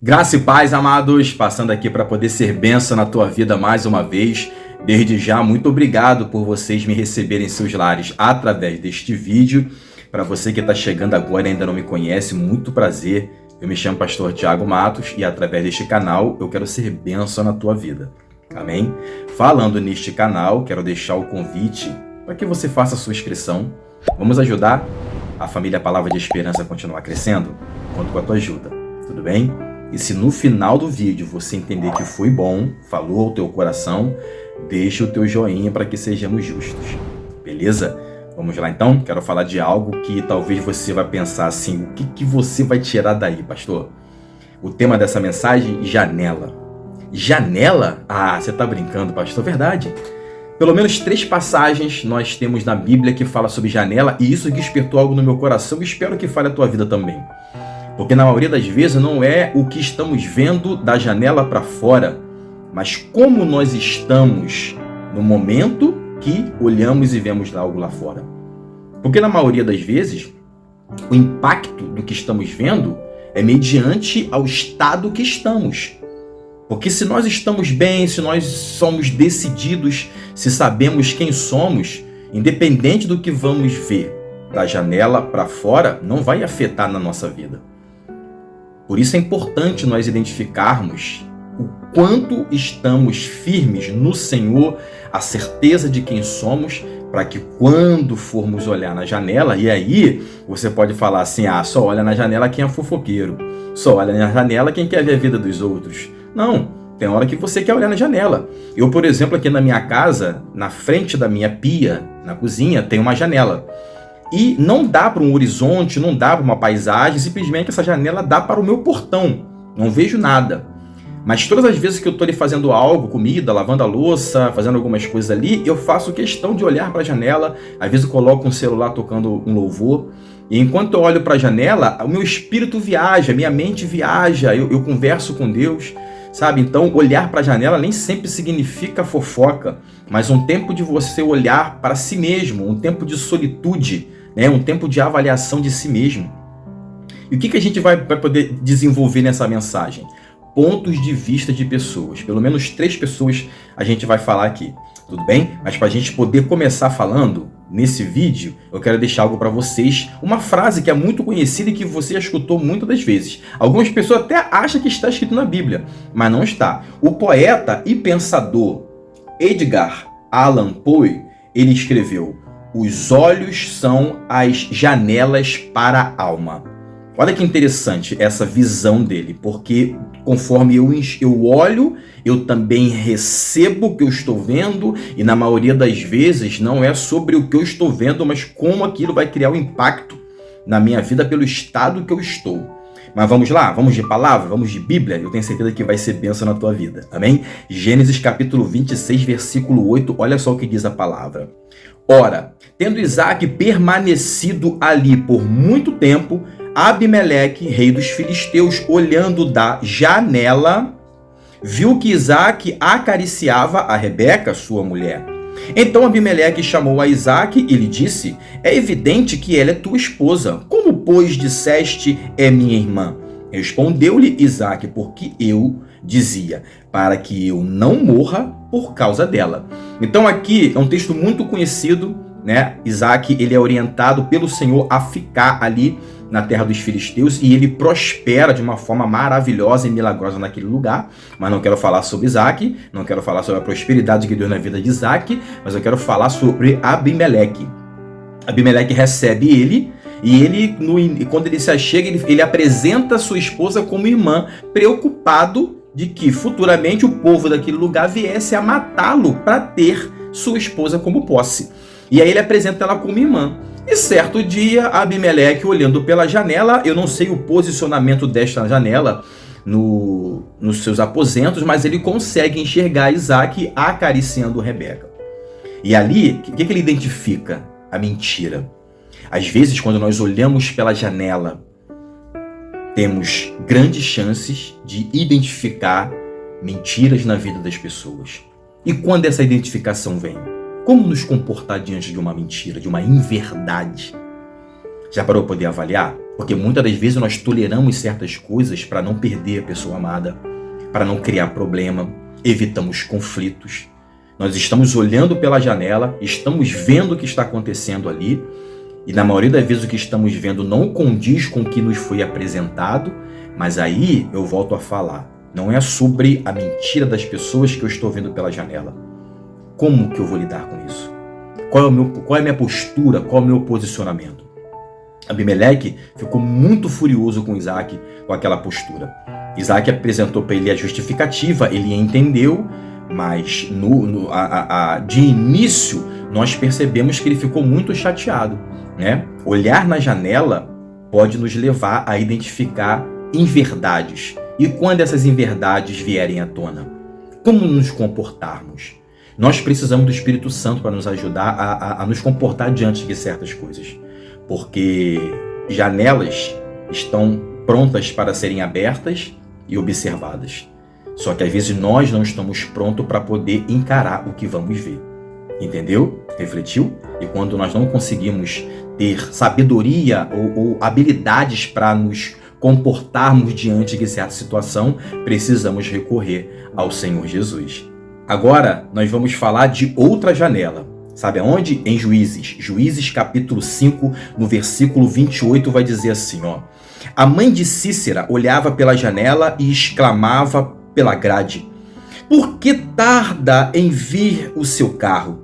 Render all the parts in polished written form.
Graça e paz, amados, passando aqui para poder ser bênção na tua vida mais uma vez. Desde já, muito obrigado por vocês me receberem em seus lares através deste vídeo. Para você que está chegando agora e ainda não me conhece, muito prazer. Eu me chamo Pastor Thiago Matos e através deste canal eu quero ser bênção na tua vida. Amém? Falando neste canal, quero deixar o convite para que você faça a sua inscrição. Vamos ajudar a família Palavra de Esperança a continuar crescendo? Conto com a tua ajuda, tudo bem? E se no final do vídeo você entender que foi bom, falou ao teu coração, deixa o teu joinha para que sejamos justos, beleza? Vamos lá então? Quero falar de algo que talvez você vai pensar assim, o que você vai tirar daí, pastor? O tema dessa mensagem, janela. Janela? Ah, você tá brincando, pastor, verdade. Pelo menos 3 passagens nós temos na Bíblia que fala sobre janela e isso despertou algo no meu coração e espero que fale a tua vida também. Porque na maioria das vezes não é o que estamos vendo da janela para fora, mas como nós estamos no momento que olhamos e vemos algo lá fora. Porque na maioria das vezes, o impacto do que estamos vendo é mediante ao estado que estamos. Porque se nós estamos bem, se nós somos decididos, se sabemos quem somos, independente do que vamos ver da janela para fora, não vai afetar na nossa vida. Por isso é importante nós identificarmos o quanto estamos firmes no Senhor, a certeza de quem somos, para que quando formos olhar na janela, e aí você pode falar assim, só olha na janela quem é fofoqueiro, só olha na janela quem quer ver a vida dos outros. Não, tem hora que você quer olhar na janela. Eu, por exemplo, aqui na minha casa, na frente da minha pia, na cozinha, tem uma janela. E não dá para um horizonte, não dá para uma paisagem, simplesmente essa janela dá para o meu portão. Não vejo nada. Mas todas as vezes que eu estou ali fazendo algo, comida, lavando a louça, fazendo algumas coisas ali, eu faço questão de olhar para a janela. Às vezes eu coloco um celular tocando um louvor. E enquanto eu olho para a janela, o meu espírito viaja, minha mente viaja, eu converso com Deus. Sabe? Então, olhar para a janela nem sempre significa fofoca, mas um tempo de você olhar para si mesmo, um tempo de solitude, né? Um tempo de avaliação de si mesmo. E o que a gente vai poder desenvolver nessa mensagem? Pontos de vista de pessoas. Pelo menos 3 pessoas a gente vai falar aqui, tudo bem? Mas para a gente poder começar falando nesse vídeo, eu quero deixar algo para vocês, uma frase que é muito conhecida e que você já escutou muitas das vezes. Algumas pessoas até acham que está escrito na Bíblia, mas não está. O poeta e pensador Edgar Allan Poe, ele escreveu: "Os olhos são as janelas para a alma." Olha que interessante essa visão dele, porque conforme eu olho, eu também recebo o que eu estou vendo, e na maioria das vezes não é sobre o que eu estou vendo, mas como aquilo vai criar um impacto na minha vida pelo estado que eu estou. Mas vamos lá, vamos de palavra, vamos de Bíblia, eu tenho certeza que vai ser bênção na tua vida, amém? Gênesis capítulo 26, versículo 8, olha só o que diz a palavra. "Ora, tendo Isaque permanecido ali por muito tempo, Abimeleque, rei dos filisteus, olhando da janela, viu que Isaque acariciava a Rebeca, sua mulher. Então Abimeleque chamou a Isaque e lhe disse: é evidente que ela é tua esposa. Como, pois, disseste, é minha irmã? Respondeu-lhe Isaque: porque eu dizia, para que eu não morra por causa dela." Então aqui é um texto muito conhecido, né? Isaque, ele é orientado pelo Senhor a ficar ali na terra dos filisteus e ele prospera de uma forma maravilhosa e milagrosa naquele lugar. Mas não quero falar sobre Isaque, não quero falar sobre a prosperidade que deu na vida de Isaque, mas eu quero falar sobre Abimeleque. Abimeleque recebe ele e ele, quando ele se achega, ele apresenta sua esposa como irmã, preocupado de que futuramente o povo daquele lugar viesse a matá-lo para ter sua esposa como posse. E aí ele apresenta ela como irmã. E certo dia, Abimeleque, olhando pela janela, eu não sei o posicionamento desta janela nos seus aposentos, mas ele consegue enxergar Isaque acariciando Rebeca. E ali, o que ele identifica? A mentira. Às vezes, quando nós olhamos pela janela, temos grandes chances de identificar mentiras na vida das pessoas. E quando essa identificação vem? Como nos comportar diante de uma mentira, de uma inverdade? Já parou para poder avaliar? Porque muitas das vezes nós toleramos certas coisas para não perder a pessoa amada, para não criar problema, evitamos conflitos. Nós estamos olhando pela janela, estamos vendo o que está acontecendo ali, e na maioria das vezes o que estamos vendo não condiz com o que nos foi apresentado, mas aí eu volto a falar, não é sobre a mentira das pessoas que eu estou vendo pela janela. Como que eu vou lidar com isso? Qual é a minha postura? Qual é o meu posicionamento? Abimeleque ficou muito furioso com Isaac, com aquela postura. Isaac apresentou para ele a justificativa, ele entendeu, mas de início nós percebemos que ele ficou muito chateado, né? Olhar na janela pode nos levar a identificar inverdades. E quando essas inverdades vierem à tona, como nos comportarmos? Nós precisamos do Espírito Santo para nos ajudar a nos comportar diante de certas coisas. Porque janelas estão prontas para serem abertas e observadas. Só que às vezes nós não estamos prontos para poder encarar o que vamos ver. Entendeu? Refletiu? E quando nós não conseguimos ter sabedoria ou habilidades para nos comportarmos diante de certa situação, precisamos recorrer ao Senhor Jesus. Agora nós vamos falar de outra janela. Sabe aonde? Em Juízes. Juízes capítulo 5, no versículo 28, vai dizer assim, ó. A mãe de Cícera olhava pela janela e exclamava pela grade: por que tarda em vir o seu carro?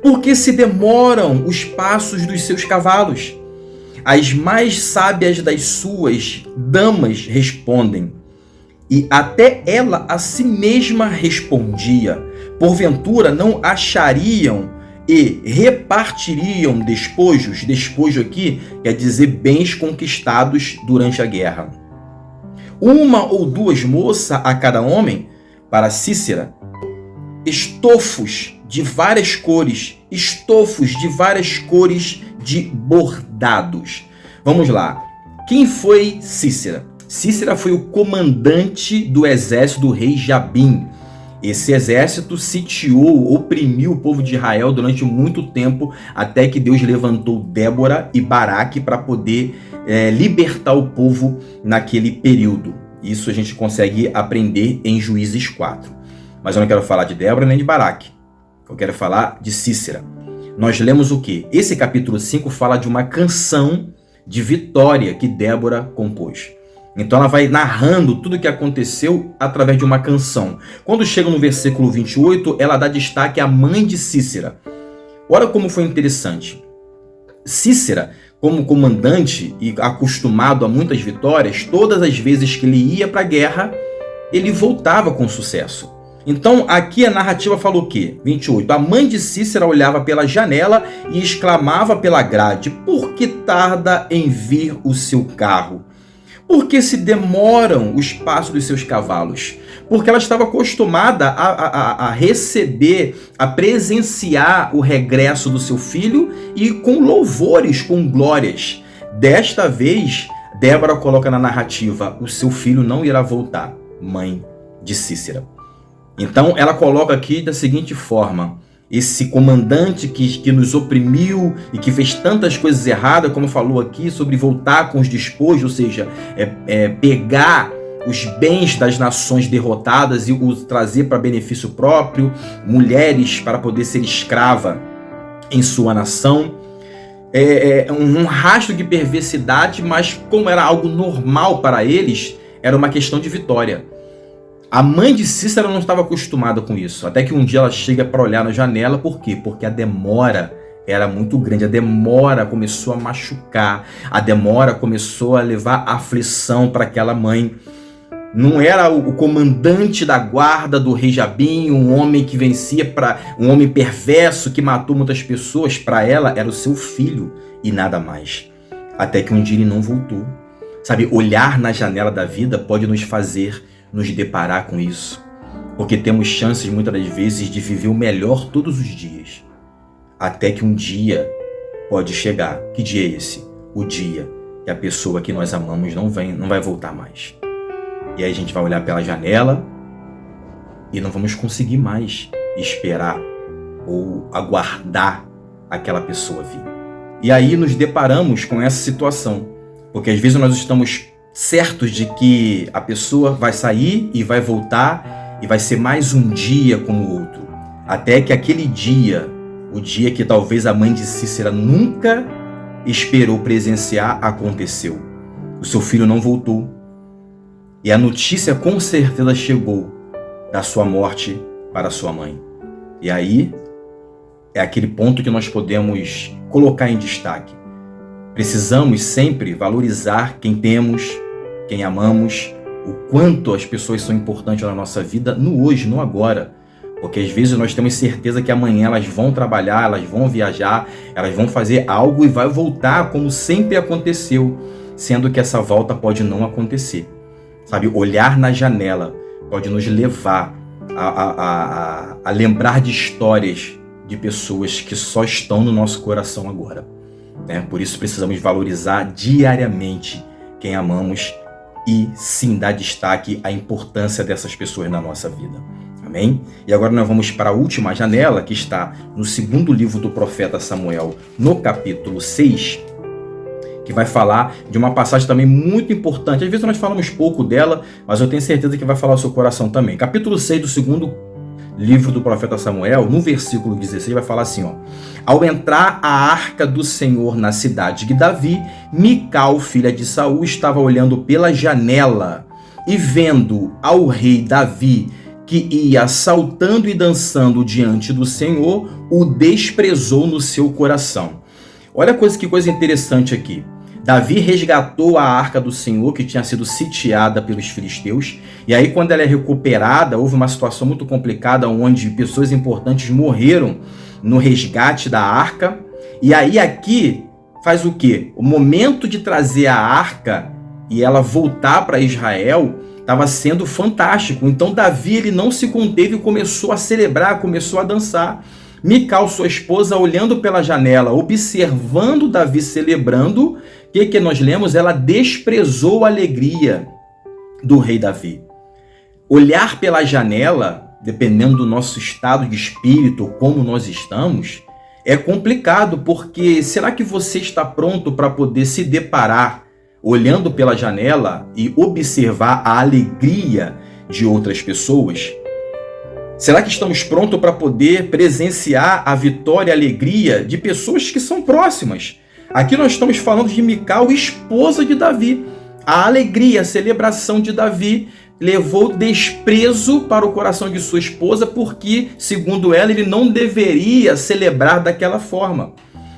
Por que se demoram os passos dos seus cavalos? As mais sábias das suas damas respondem, e até ela a si mesma respondia: porventura não achariam e repartiriam despojos? Despojo aqui quer dizer bens conquistados durante a guerra. Uma ou duas moças a cada homem? Para Cícera, estofos de várias cores de bordados. Vamos lá. Quem foi Cícera? Cícera foi o comandante do exército do rei Jabim. Esse exército sitiou, oprimiu o povo de Israel durante muito tempo, até que Deus levantou Débora e Baraque para poder libertar o povo naquele período. Isso a gente consegue aprender em Juízes 4. Mas eu não quero falar de Débora nem de Baraque. Eu quero falar de Cícera. Nós lemos o quê? Esse capítulo 5 fala de uma canção de vitória que Débora compôs. Então ela vai narrando tudo o que aconteceu através de uma canção. Quando chega no versículo 28, ela dá destaque à mãe de Cícera. Olha como foi interessante. Cícera, como comandante e acostumado a muitas vitórias, todas as vezes que ele ia para a guerra, ele voltava com sucesso. Então aqui a narrativa fala o quê? 28. A mãe de Cícera olhava pela janela e exclamava pela grade: por que tarda em vir o seu carro? Por que se demoram os passos dos seus cavalos? Porque ela estava acostumada a receber, a presenciar o regresso do seu filho e com louvores, com glórias. Desta vez, Débora coloca na narrativa: o seu filho não irá voltar, mãe de Cícera. Então ela coloca aqui da seguinte forma: esse comandante que nos oprimiu e que fez tantas coisas erradas, como falou aqui, sobre voltar com os despojos, ou seja, pegar os bens das nações derrotadas e os trazer para benefício próprio, mulheres para poder ser escrava em sua nação. Um rastro de perversidade, mas como era algo normal para eles, era uma questão de vitória. A mãe de Cícera não estava acostumada com isso, até que um dia ela chega para olhar na janela. Por quê? Porque a demora era muito grande, a demora começou a machucar, a demora começou a levar aflição para aquela mãe. Não era o comandante da guarda do rei Jabim, um homem que vencia, um homem perverso que matou muitas pessoas. Para ela era o seu filho e nada mais. Até que um dia ele não voltou. Sabe, olhar na janela da vida pode nos fazer nos deparar com isso, porque temos chances muitas das vezes de viver o melhor todos os dias, até que um dia pode chegar. Que dia é esse? O dia que a pessoa que nós amamos não vai voltar mais. E aí a gente vai olhar pela janela e não vamos conseguir mais esperar ou aguardar aquela pessoa vir. E aí nos deparamos com essa situação. Porque às vezes nós estamos certos de que a pessoa vai sair e vai voltar e vai ser mais um dia como o outro. Até que aquele dia, o dia que talvez a mãe de Cícera nunca esperou presenciar, aconteceu. O seu filho não voltou. E a notícia com certeza chegou da sua morte para sua mãe. E aí é aquele ponto que nós podemos colocar em destaque. Precisamos sempre valorizar quem temos, quem amamos, o quanto as pessoas são importantes na nossa vida no hoje, no agora. Porque às vezes nós temos certeza que amanhã elas vão trabalhar, elas vão viajar, elas vão fazer algo e vai voltar como sempre aconteceu, sendo que essa volta pode não acontecer. Sabe, olhar na janela pode nos levar a lembrar de histórias de pessoas que só estão no nosso coração agora. Por isso precisamos valorizar diariamente quem amamos e sim dar destaque à importância dessas pessoas na nossa vida. Amém? E agora nós vamos para a última janela, que está no segundo livro do profeta Samuel, no capítulo 6, que vai falar de uma passagem também muito importante. Às vezes nós falamos pouco dela, mas eu tenho certeza que vai falar ao seu coração também. Capítulo 6 do segundo livro do profeta Samuel, no versículo 16, vai falar assim, ó: ao entrar a arca do Senhor na cidade de Davi, Mical, filha de Saul, estava olhando pela janela e vendo ao rei Davi, que ia saltando e dançando diante do Senhor, o desprezou no seu coração. Olha que coisa interessante aqui. Davi resgatou a arca do Senhor, que tinha sido sitiada pelos filisteus, e aí quando ela é recuperada, houve uma situação muito complicada, onde pessoas importantes morreram no resgate da arca, e aí aqui faz o quê? O momento de trazer a arca e ela voltar para Israel estava sendo fantástico. Então Davi, ele não se conteve e começou a celebrar, começou a dançar. Mical, sua esposa, olhando pela janela, observando Davi celebrando, o que nós lemos? Ela desprezou a alegria do rei Davi. Olhar pela janela, dependendo do nosso estado de espírito, como nós estamos, é complicado, porque será que você está pronto para poder se deparar olhando pela janela e observar a alegria de outras pessoas? Será que estamos prontos para poder presenciar a vitória e a alegria de pessoas que são próximas? Aqui nós estamos falando de Mical, esposa de Davi. A alegria, a celebração de Davi levou desprezo para o coração de sua esposa, porque, segundo ela, ele não deveria celebrar daquela forma.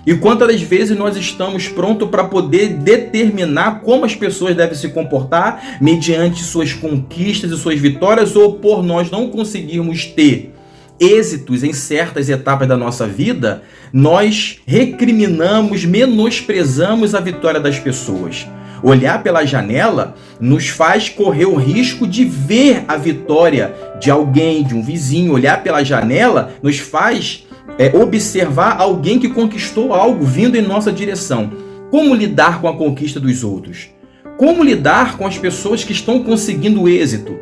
E quantas vezes nós estamos prontos para poder determinar como as pessoas devem se comportar mediante suas conquistas e suas vitórias, ou por nós não conseguirmos ter êxitos em certas etapas da nossa vida, nós recriminamos, menosprezamos a vitória das pessoas. Olhar pela janela nos faz correr o risco de ver a vitória de alguém, de um vizinho. Olhar pela janela nos faz observar alguém que conquistou algo vindo em nossa direção. Como lidar com a conquista dos outros? Como lidar com as pessoas que estão conseguindo êxito?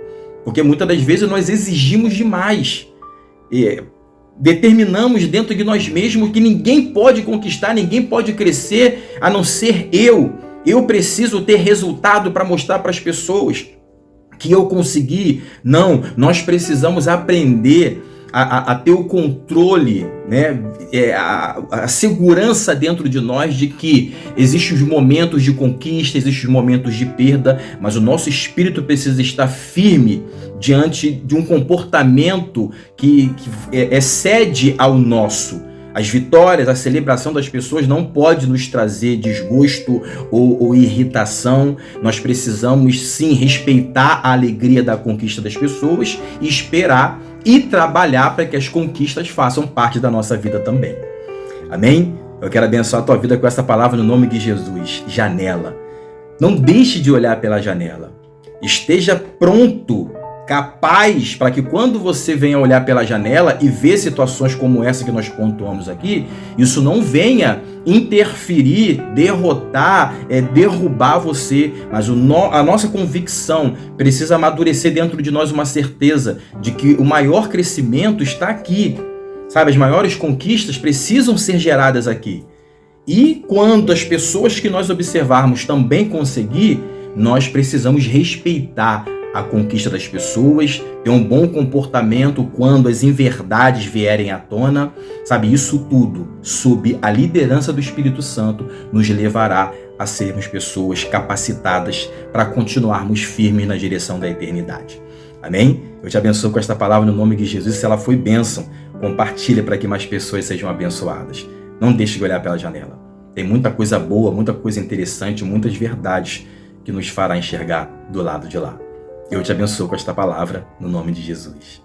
Porque muitas das vezes nós exigimos demais. Determinamos dentro de nós mesmos que ninguém pode conquistar, ninguém pode crescer a não ser eu. Eu preciso ter resultado para mostrar para as pessoas que eu consegui. Não, nós precisamos aprender a ter o controle, né? A segurança dentro de nós de que existem os momentos de conquista, existem os momentos de perda, mas o nosso espírito precisa estar firme diante de um comportamento que excede ao nosso. As vitórias, a celebração das pessoas não pode nos trazer desgosto ou irritação. Nós precisamos sim respeitar a alegria da conquista das pessoas e esperar e trabalhar para que as conquistas façam parte da nossa vida também. Amém? Eu quero abençoar a tua vida com essa palavra no nome de Jesus. Janela. Não deixe de olhar pela janela. Esteja pronto, capaz, para que quando você venha olhar pela janela e ver situações como essa que nós pontuamos aqui, isso não venha interferir, derrotar, derrubar você, mas a nossa convicção precisa amadurecer dentro de nós uma certeza de que o maior crescimento está aqui, sabe? As maiores conquistas precisam ser geradas aqui. E quando as pessoas que nós observarmos também conseguir, nós precisamos respeitar a conquista das pessoas, ter um bom comportamento quando as inverdades vierem à tona, sabe? Isso tudo, sob a liderança do Espírito Santo, nos levará a sermos pessoas capacitadas para continuarmos firmes na direção da eternidade. Amém? Eu te abençoo com esta palavra no nome de Jesus. Se ela foi bênção, compartilhe para que mais pessoas sejam abençoadas. Não deixe de olhar pela janela. Tem muita coisa boa, muita coisa interessante, muitas verdades que nos fará enxergar do lado de lá. Eu te abençoo com esta palavra, no nome de Jesus.